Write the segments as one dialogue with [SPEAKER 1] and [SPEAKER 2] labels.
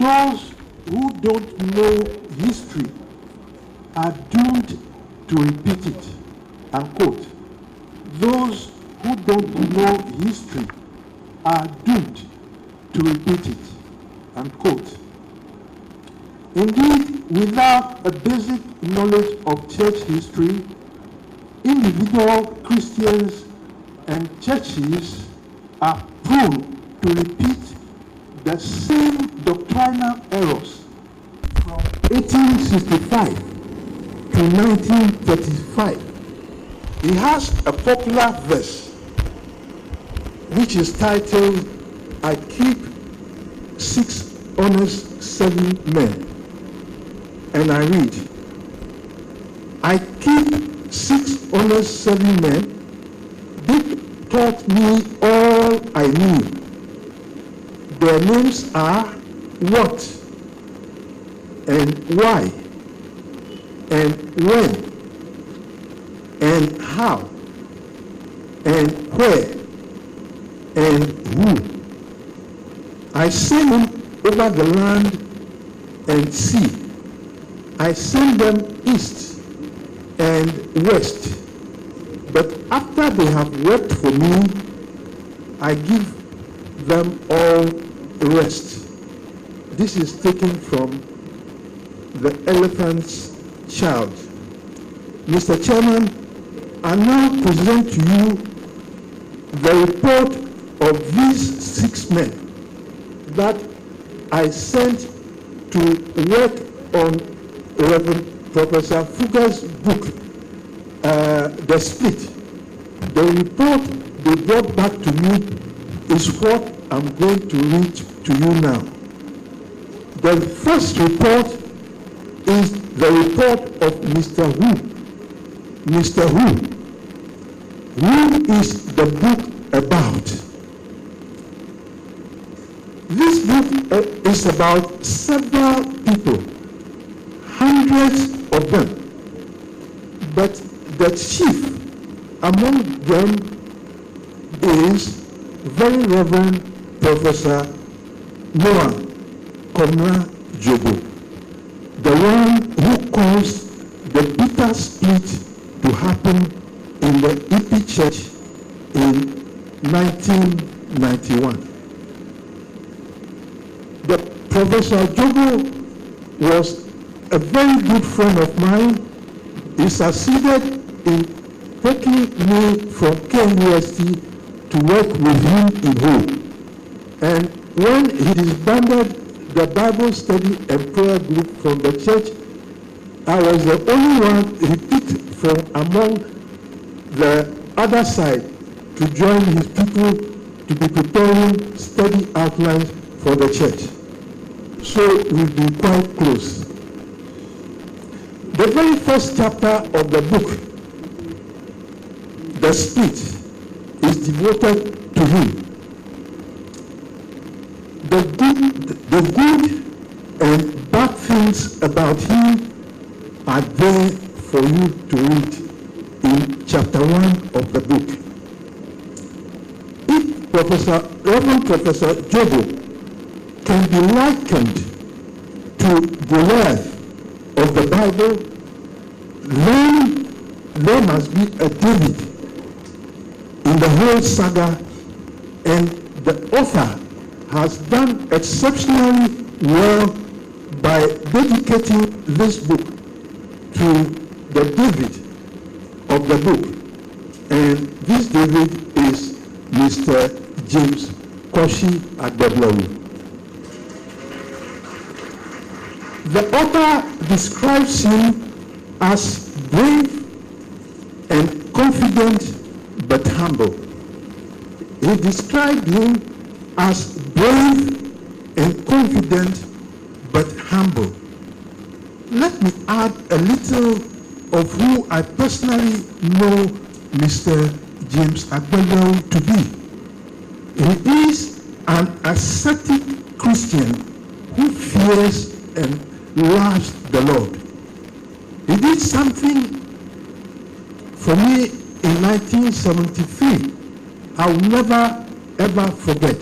[SPEAKER 1] those who don't know history are doomed to repeat it, unquote. Those who don't know history are doomed to repeat it, unquote. Indeed, without a basic knowledge of church history, individual Christians and churches are prone to repeat the same doctrinal errors from 1865 to 1935. He has a popular verse which is titled, "I keep 6 honest 7 men." And I read, "I keep 6 honest 7 men. They taught me all I knew. Their names are what, and why, and when, and how, and where, and who. I sailed over the land and sea. I send them east and west. But after they have worked for me, I give them all rest." This is taken from The Elephant's Child. Mr. Chairman, I now present to you the report of these 6 men that I sent to work on Reverend Professor Fugger's book, The Split. The report they brought back to me is what I'm going to read to you now. The first report is the report of Mr. Who. Mr. Who. Who is the book about? This book is about several people, hundreds of them, but the chief among them is Very Reverend Professor Noah Komra Jobo, the one who caused the bitter split to happen in the EP Church in 1991. The Professor Jobo was a very good friend of mine. He succeeded in taking me from KUST to work with him in Hope. And when he disbanded the Bible study and prayer group from the church, I was the only one he picked from among the other side to join his people to be preparing study outlines for the church. So we've been quite close. The very first chapter of the book, The Split, is devoted to him. The good and bad things about him are there for you to read in chapter 1 of the book. If Reverend Professor Jobo can be likened to Goliath of the Bible, then there must be a David in the whole saga, and the author has done exceptionally well by dedicating this book to the David of the book. And this David is Mr. James Koshi Adeblawu. The author describes him as brave and confident but humble. He described him as brave and confident but humble. Let me add a little of who I personally know Mr. James Adeblawu to be. He is an ascetic Christian who fears and loves the Lord. He did something for me in 1973 I will never ever forget.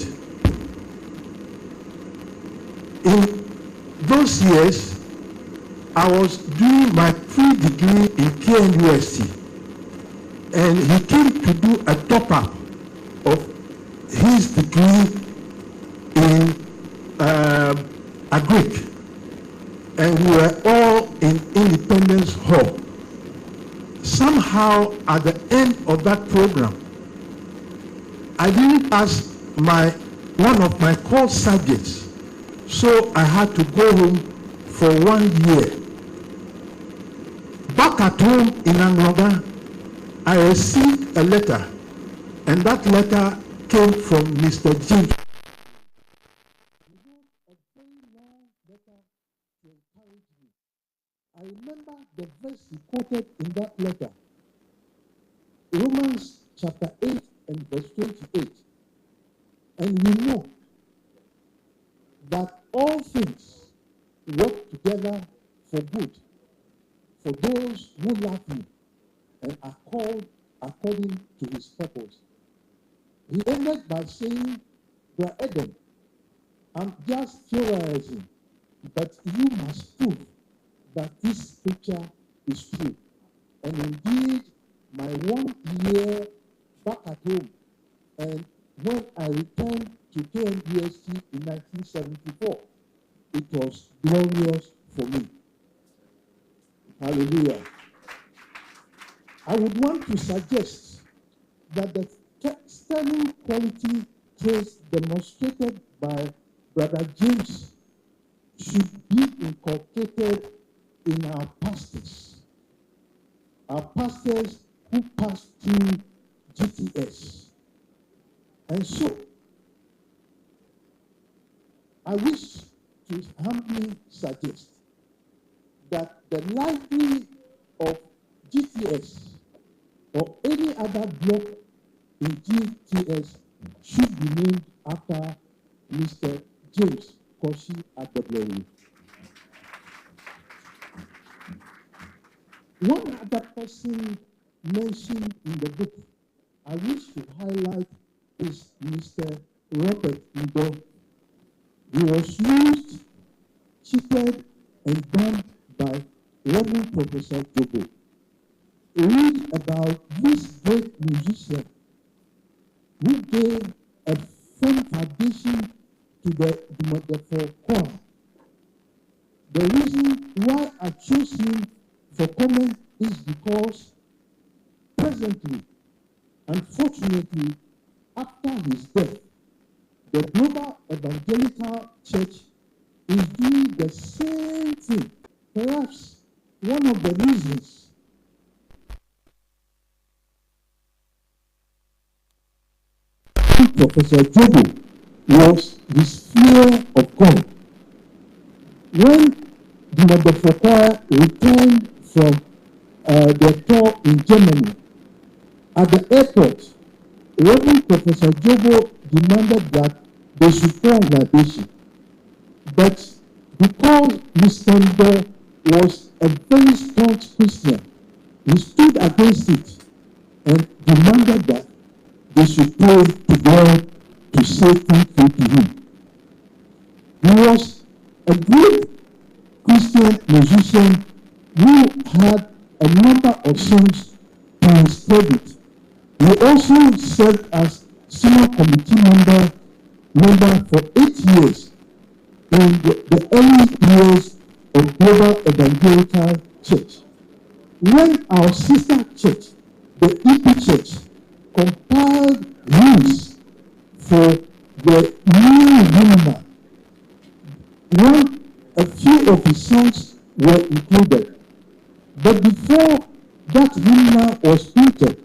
[SPEAKER 1] In those years, I was doing my pre-degree in KNUST, and he came to do a top-up of his degree in Agric, and we were all in Independence Hall. Somehow, at the end of that program, I didn't pass one of my core subjects, so I had to go home for 1 year. Back at home in Angola, I received a letter, and that letter came from Mr. James. He wrote a very long letter to encourage me. I remember the verse he quoted in that letter, Romans chapter 8 and verse 28. And we know that all things work together for good for those who love him and are called according to his purpose. He ended by saying, Brother Eden, I'm just theorizing, but you must prove that this scripture is true. And indeed, my 1 year back at home, and when I returned to KNUST in 1974, it was glorious for me. Hallelujah. I would want to suggest that the sterling quality traits demonstrated by Brother James should be inculcated in our pastors who pass through GTS. And so, I wish to humbly suggest that the library of GTS or any other block in GTS should be named after Mr. James Koshi Adeblewu. One other person mentioned in the book I wish to highlight is Mr. Robert Ndo. He was used, cheated, and dumped by Reverend Professor Jobo. Read about this great musician who gave a firm foundation to the Ewenyigba choir. The reason why I chose him for comment is because presently, unfortunately, after his death, the global Evangelical Church is doing the same thing. Perhaps one of the reasons Professor Jobo was his fear of God. When the Ewenyigba choir returned from their tour in Germany, at the airport, Reverend Professor Jobo demanded that they should pour libation. But because Mr. Ndo was a very strong Christian, he stood against it and demanded that they should pray to God to say thank you to him. He was a great Christian musician who had a number of songs to his credit. He also served as senior committee member for 8 years in the early years of Global Evangelical Church. When our sister church, the EP Church, compiled rules for the new hymnal, a few of his songs were included. But before that hymnal was printed,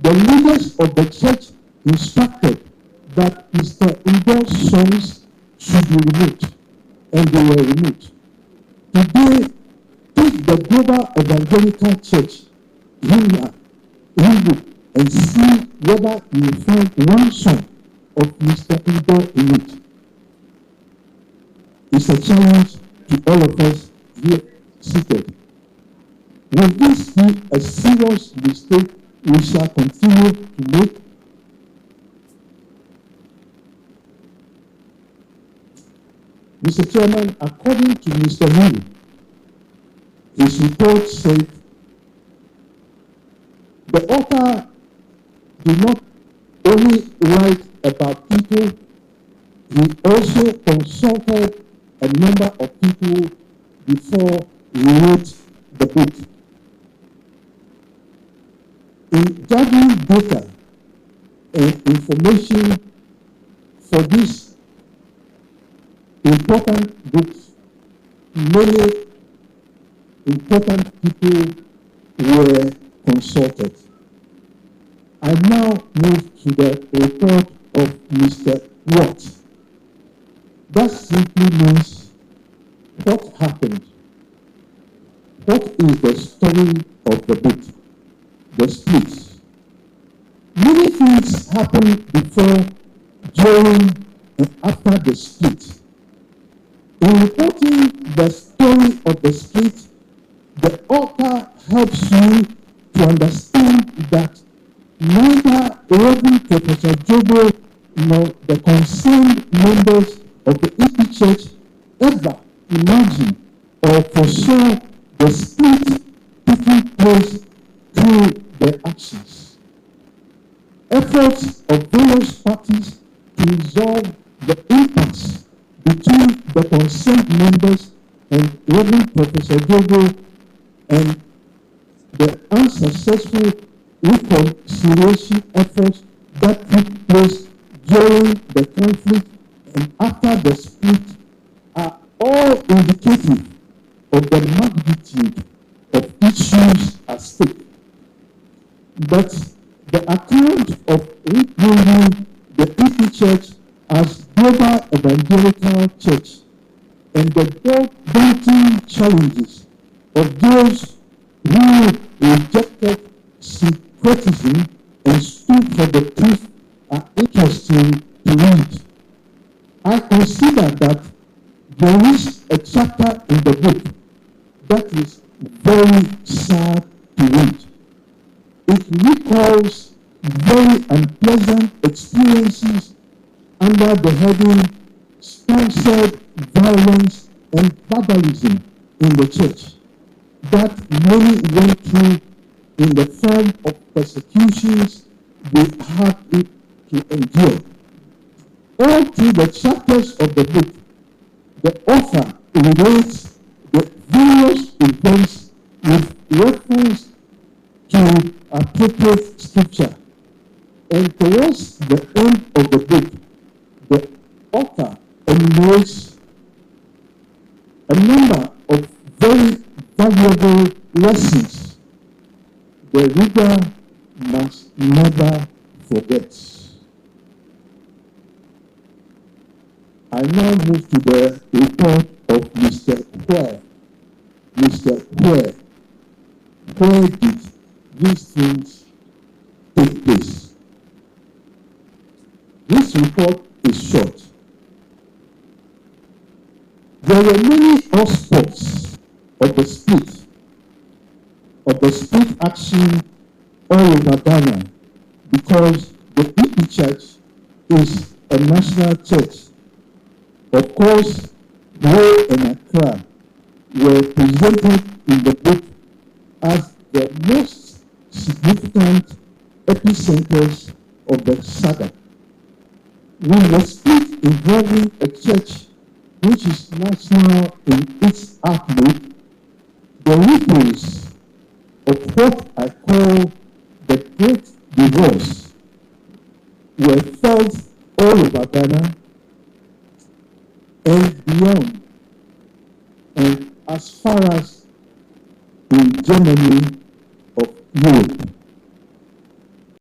[SPEAKER 1] the leaders of the church instructed that Mr. Ndo's songs should be removed, and they were removed. Today, take the Global Evangelical Church hymnal and see whether you will find one song of Mr. Ndo in it. It's a challenge to all of us here seated. Will this be a serious mistake we shall continue to make? Mr. Chairman, according to Mr. Lee, his report said the author did not only write about people, he also consulted a number of people before he wrote the book. In gathering data and information for this important book, many important people were consulted. I now move to the report of Mr. Watt. That simply means what happened. What is the story of the book? The split. Many things happened before, during, and after the split. In reporting the story of the split, the author helps you to understand that neither Reverend Professor Jobo nor the concerned members of the EP Church ever imagined or foresaw the split taking place through their actions. Efforts of various parties to resolve the impasse between the concerned members and Reverend Professor Jobo and the unsuccessful reconciliation efforts that took place during the conflict and after the split are all indicative of the magnitude of issues at stake. But the account of rebuilding the EP Church as global evangelical church and the daunting challenges of those who rejected syncretism and stood for the truth are interesting to read. I consider that there is a chapter in the book that is very sad to read. It recalls very unpleasant experiences under the heading sponsored violence and barbarism in the church that many went through in the form of persecutions they had to endure. All through the chapters of the book, the author relates the various events with reference to appropriate scripture. And towards the end of the book, the author enumerates a number of very valuable lessons the reader must never forget. I now move to the report of Mr. Where. Mr. Where did these things take place? This report is short. There were many hotspots of the split action all over Ghana because the EP Church is a national church. Of course, Rio and Accra were presented in the book as the most significant epicenters of the saga. When the split involving a church which is national in its outlook, the ripples of what I call the Great Divorce were felt all over Ghana and beyond, and as far as in Germany of Europe.